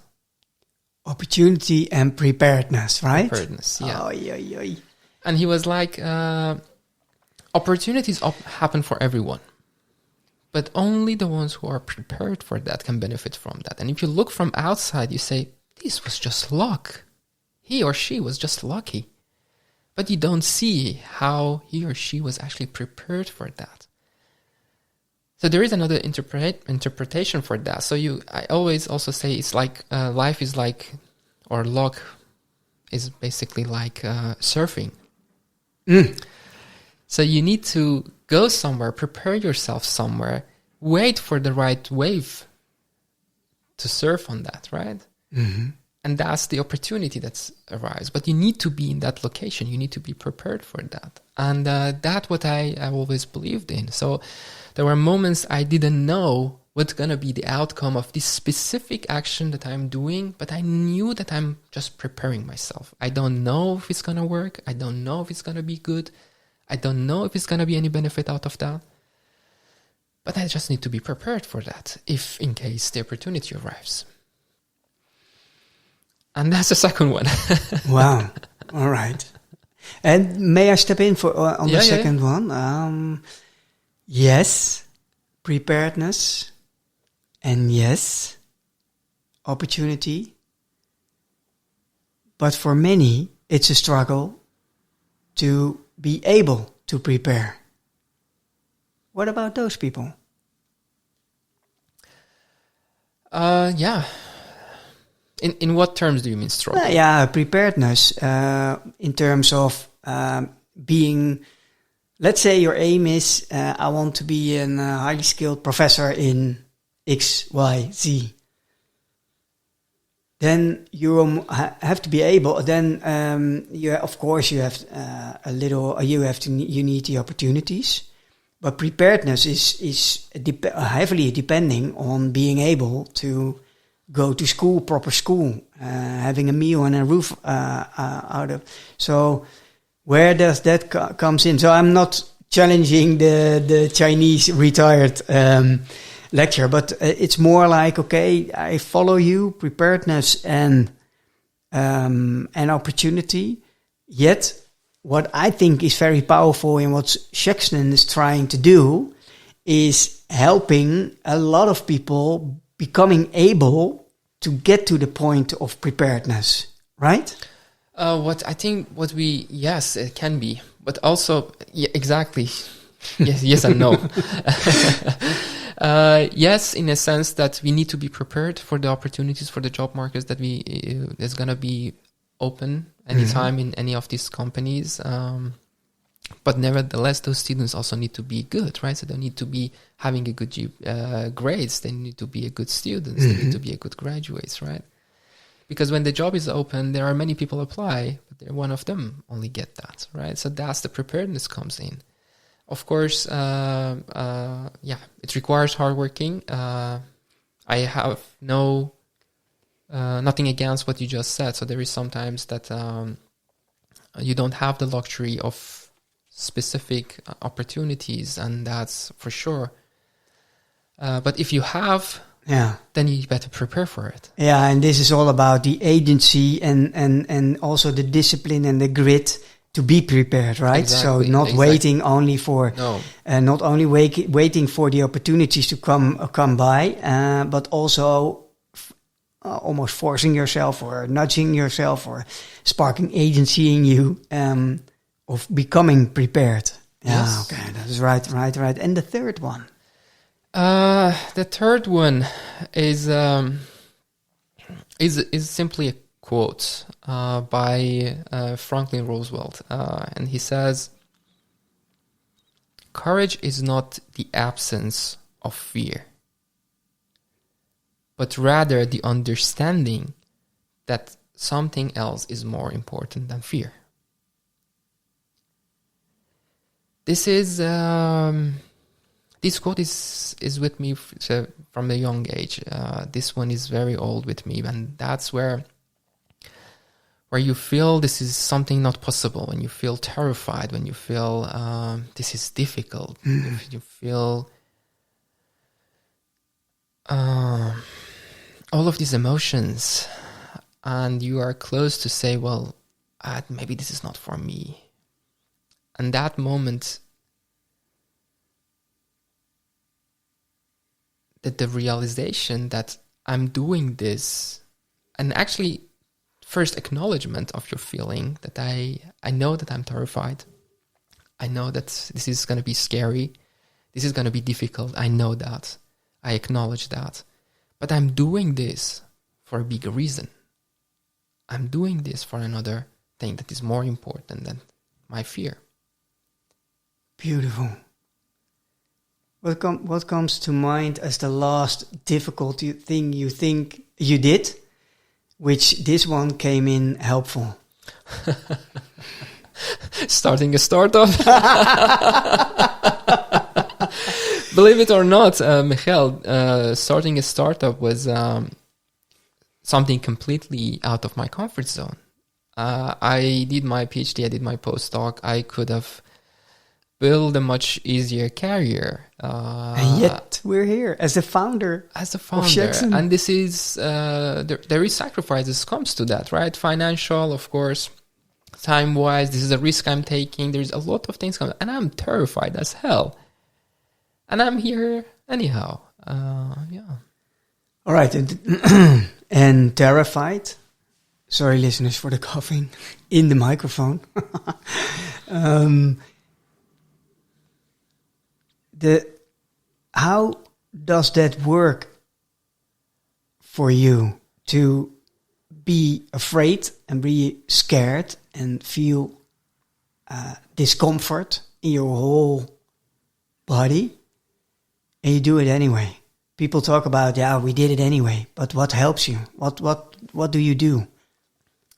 Opportunity and preparedness, right? Preparedness, yeah. Oh, yeah. And he was like, opportunities happen for everyone, but only the ones who are prepared for that can benefit from that. And if you look from outside, you say, this was just luck. He or she was just lucky. But you don't see how he or she was actually prepared for that. So there is another interpretation for that. So I always also say it's like life is like, or luck is basically like surfing. So you need to go somewhere, prepare yourself somewhere, wait for the right wave to surf on that, right? Mm-hmm. And that's the opportunity that arises. But you need to be in that location. You need to be prepared for that. And that's what I always believed in. So there were moments I didn't know what's going to be the outcome of this specific action that I'm doing, but I knew that I'm just preparing myself. I don't know if it's going to work. I don't know if it's going to be good. I don't know if it's going to be any benefit out of that. But I just need to be prepared for that if in case the opportunity arrives. And that's the second one. Wow. All right. And may I step in for on the second one? Yes, preparedness. And yes, opportunity. But for many, it's a struggle to be able to prepare. What about those people? Yeah. In what terms do you mean struggle? Preparedness in terms of being, let's say your aim is, I want to be a highly skilled professor in X, Y, Z. Then you have to be able. Then you have you need the opportunities, but preparedness is heavily depending on being able to go to school, proper school, having a meal and a roof out of. So where does that comes in? So I'm not challenging the Chinese retired lecture, but it's more like, okay, I follow you, preparedness and opportunity. Yet, what I think is very powerful in what SHEXON is trying to do is helping a lot of people becoming able to get to the point of preparedness, right? Yes, it can be, but also, exactly. Yes and no. Yes, in a sense that we need to be prepared for the opportunities for the job markets that is going to be open anytime in any of these companies. But nevertheless, those students also need to be good, right? So they need to be having a good grades. They need to be a good students. They need to be a good graduates, right? Because when the job is open, there are many people apply, but one of them only get that, right? So that's the preparedness comes in. Of course, it requires hard working. I have nothing against what you just said. So there is sometimes that you don't have the luxury of specific opportunities, and that's for sure. But if you have, then you better prepare for it. Yeah, and this is all about the agency and also the discipline and the grit to be prepared, right? Exactly, so not waiting only for, not only waiting for the opportunities to come by, but also almost forcing yourself or nudging yourself or sparking agency in you of becoming prepared. Yeah, yes. Okay, that is right. And the third one? The third one is simply a quote by Franklin Roosevelt, and he says, "Courage is not the absence of fear, but rather the understanding that something else is more important than fear." This quote is with me from a young age. This one is very old with me, and that's where you feel this is something not possible, when you feel terrified, when you feel this is difficult, if you feel all of these emotions, and you are close to say, well, maybe this is not for me. And that moment, that the realization that I'm doing this, and actually first acknowledgement of your feeling that I know that I'm terrified. I know that this is going to be scary. This is going to be difficult. I know that. I acknowledge that. But I'm doing this for a bigger reason. I'm doing this for another thing that is more important than my fear. Beautiful. What comes to mind as the last difficult thing you think you did, which this one came in helpful? Starting a startup. Believe it or not, Michael, starting a startup was something completely out of my comfort zone. I did my PhD, I did my postdoc. I could have built a much easier career. And yet we're here as a founder. As a founder. SHEXON. And this is, there is sacrifices comes to that, right? Financial, of course. Time-wise, this is a risk I'm taking. There's a lot of things coming. And I'm terrified as hell. And I'm here anyhow. Yeah. All right. And terrified. Sorry, listeners, for the coughing in the microphone. How does that work for you to be afraid and be scared and feel discomfort in your whole body, and you do it anyway? People talk about, we did it anyway, but what helps you? What do you do?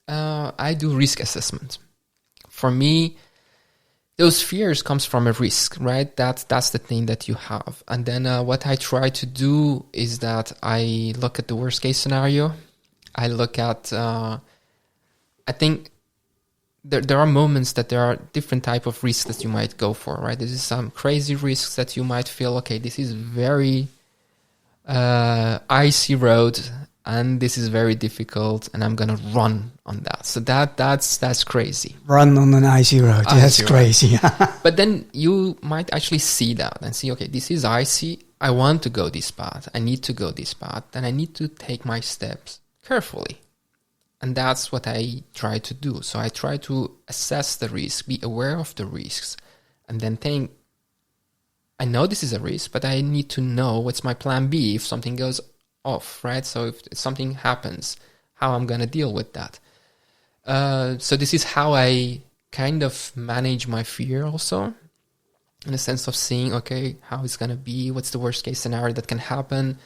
I do risk assessment. For me, those fears comes from a risk, right? That's the thing that you have. And then what I try to do is that I look at the worst case scenario. I look at, I think there are moments that there are different type of risks that you might go for, right? This is some crazy risks that you might feel, okay, this is very icy road, and this is very difficult, and I'm gonna run on that. So that's crazy. Run on an icy road. That's crazy. But then you might actually see that and see, okay, this is icy. I want to go this path. I need to go this path. Then I need to take my steps carefully. And that's what I try to do. So I try to assess the risk, be aware of the risks, and then think, I know this is a risk, but I need to know what's my plan B if something goes off, right? So if something happens, how I'm going to deal with that. So this is how I kind of manage my fear also, in the sense of seeing, okay, how it's going to be, what's the worst case scenario that can happen,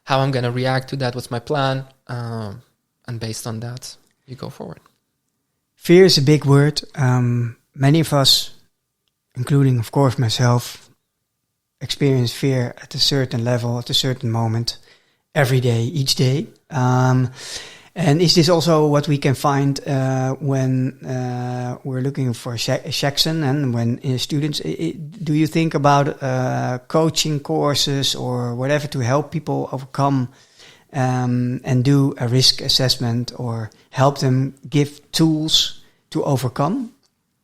how I'm going to react to that, what's my plan, and based on that, you go forward. Fear is a big word. Many of us, including, of course, myself, experience fear at a certain level, at a certain moment, every day, each day. And is this also what we can find when we're looking for SHEXON and when students? Do you think about coaching courses or whatever to help people overcome and do a risk assessment or help them give tools to overcome?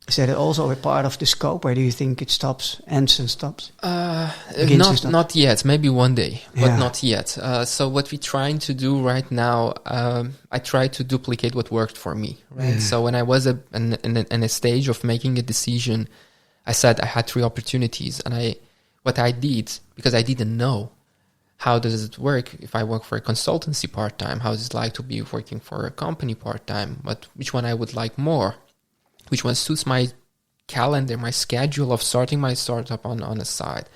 Is that also a part of the scope? Where do you think it stops, ends and stops? Not yet. Maybe one day, but not yet. So what we're trying to do right now, I try to duplicate what worked for me. Right. So when I was in a stage of making a decision, I said I had 3 opportunities, and what I did, because I didn't know how does it work if I work for a consultancy part time, how is it like to be working for a company part time, but which one I would like more. Which one suits my calendar, my schedule of starting my startup on the side.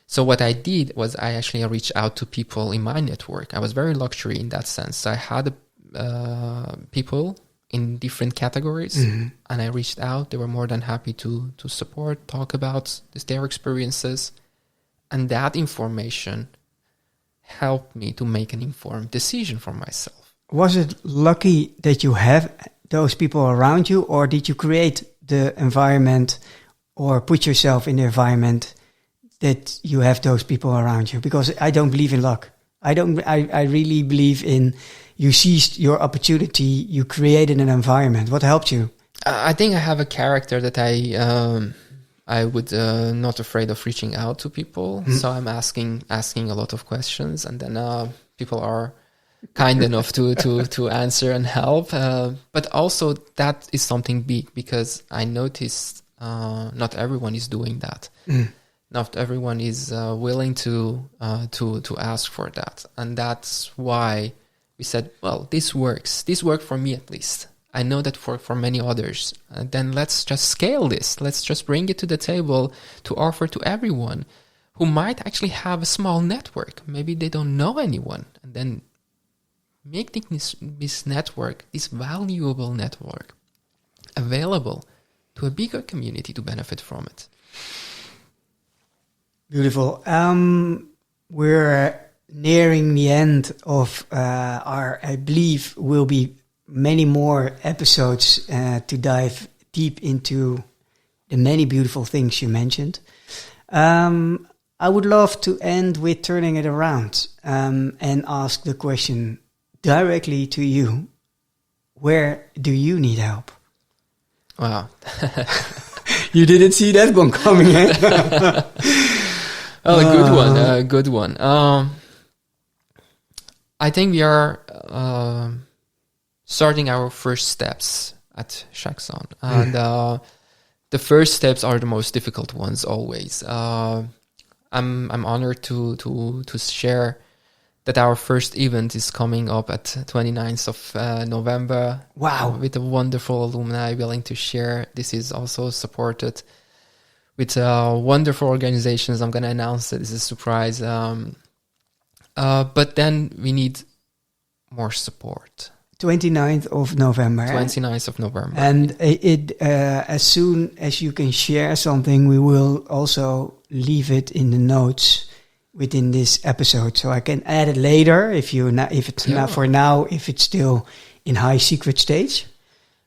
So what I did was I actually reached out to people in my network. I was very luxury in that sense. I had people in different categories, and I reached out. They were more than happy to support, talk about their experiences. And that information helped me to make an informed decision for myself. Was it lucky that you have those people around you, or did you create the environment or put yourself in the environment that you have those people around you? Because I don't believe in luck. I really believe in you seized your opportunity, you created an environment. What helped you? I think I have a character that I would not afraid of reaching out to people. So I'm asking a lot of questions, and then people are kind enough to answer and help. But also that is something big, because I noticed not everyone is doing that. Not everyone is willing to ask for that. And that's why we said, well, this works. This worked for me at least. I know that for many others. Then let's just scale this. Let's just bring it to the table to offer to everyone. who might actually have a small network. Maybe they don't know anyone. And then making this network, this valuable network, available to a bigger community to benefit from it. Beautiful. We're nearing the end of our, I believe, will be many more episodes to dive deep into the many beautiful things you mentioned. I would love to end with turning it around and ask the question directly to you. Where do you need help? Wow. You didn't see that one coming, eh? Oh, a good one. I think we are starting our first steps at SHEXON. And the first steps are the most difficult ones always. I'm honored to share that our first event is coming up at 29th of November. Wow. With a wonderful alumni willing to share. This is also supported with wonderful organizations. I'm going to announce that this is a surprise. But then we need more support. 29th of November. 29th of November. And as soon as you can share something, we will also leave it in the notes within this episode, so I can add it later if it's not for now, if it's still in high secret stage.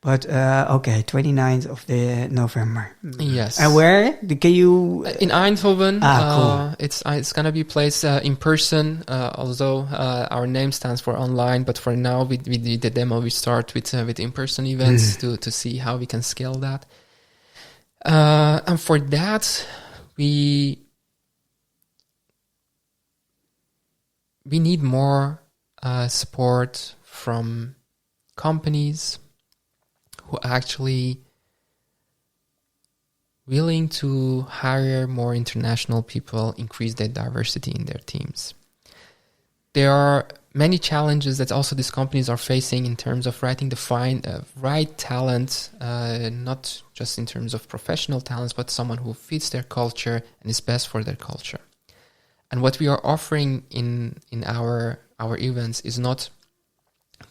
But okay, 29th of the November. Yes. And where can you? In Eindhoven. Cool. It's gonna be placed in person. Although our name stands for online, but for now with the demo we start with in-person events to see how we can scale that. And for that we need more support from companies who actually willing to hire more international people, increase their diversity in their teams. There are many challenges that also these companies are facing in terms of right talent, not just in terms of professional talents, but someone who fits their culture and is best for their culture. And what we are offering in our events is not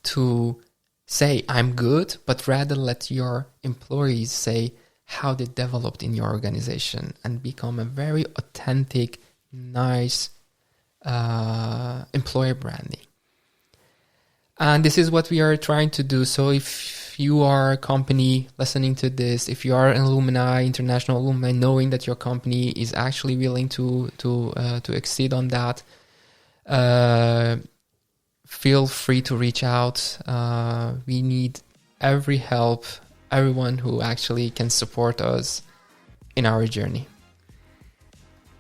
to say, I'm good, but rather let your employees say how they developed in your organization and become a very authentic, nice employer branding. And this is what we are trying to do. So if you are a company listening to this, if you are an alumni, international alumni, knowing that your company is actually willing to exceed on that, feel free to reach out. We need every help, everyone who actually can support us in our journey.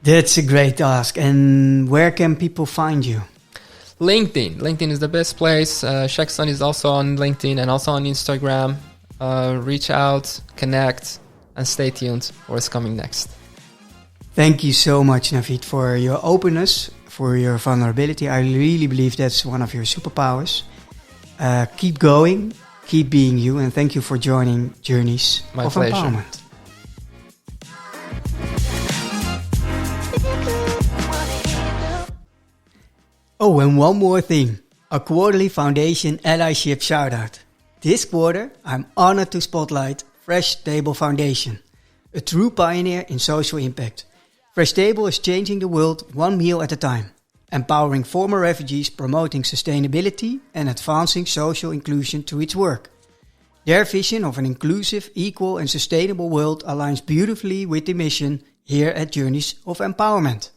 That's a great ask. And where can people find you? LinkedIn. LinkedIn is the best place. SHEXON is also on LinkedIn and also on Instagram. Reach out, connect, and stay tuned for what's coming next. Thank you so much, Navid, for your openness, for your vulnerability. I really believe that's one of your superpowers. Keep going, keep being you, and thank you for joining Journeys of pleasure. Empowerment. Oh, and one more thing. A quarterly foundation allyship shoutout. This quarter, I'm honored to spotlight Fresh Table Foundation, a true pioneer in social impact. Fresh Table is changing the world one meal at a time, empowering former refugees, promoting sustainability and advancing social inclusion through its work. Their vision of an inclusive, equal and sustainable world aligns beautifully with the mission here at Journeys of Empowerment.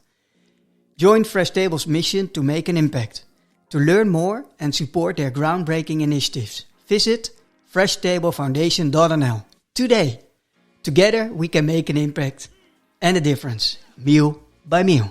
Join Fresh Table's mission to make an impact. To learn more and support their groundbreaking initiatives, visit freshtablefoundation.nl today. Together we can make an impact and a difference, meal by meal.